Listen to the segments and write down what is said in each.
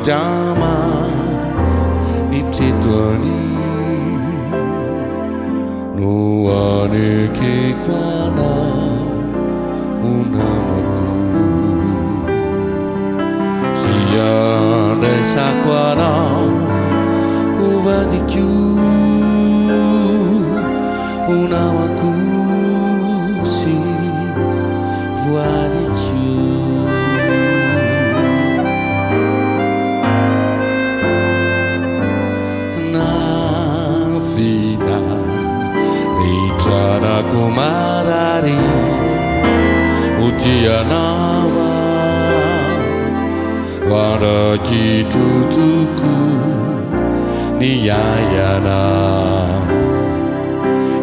jama ni titwani no ane ke kwana unamaku sia desa kwana uvadiku unamaku si voadiku na vida Richana kumarari Ujianawa Wada kitutuku Niyayana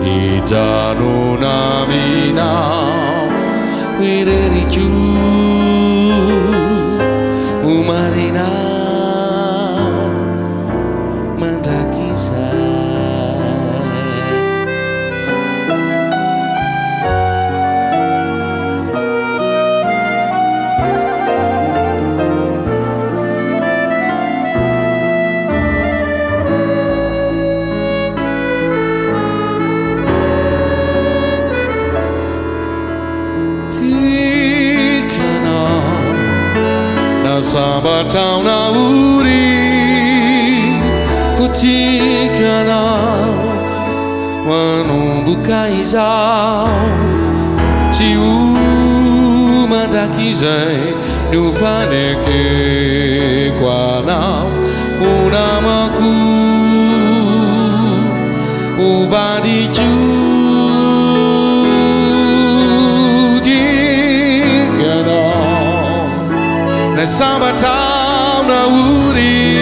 Ijanu namina Wireriku Umarina Mandakisa Sabatau na uri Kutikana Wanu bukai zau Ciu madakizai Nufaneke Kwanau Unamaku Uvadicu Sabatau na uri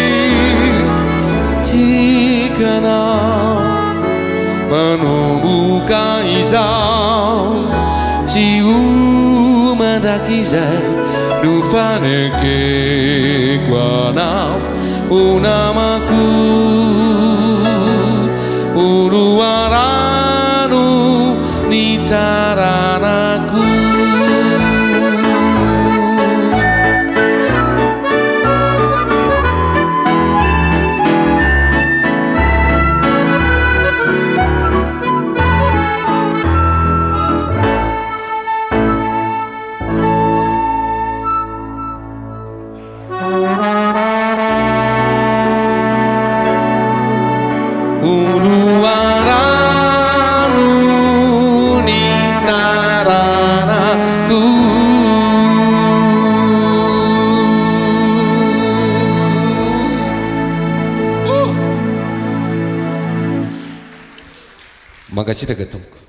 tikana manubuka izau siu madakizai nufaneke kwanau unamaku uruaranu nitaranaku Makasih dah ketemu.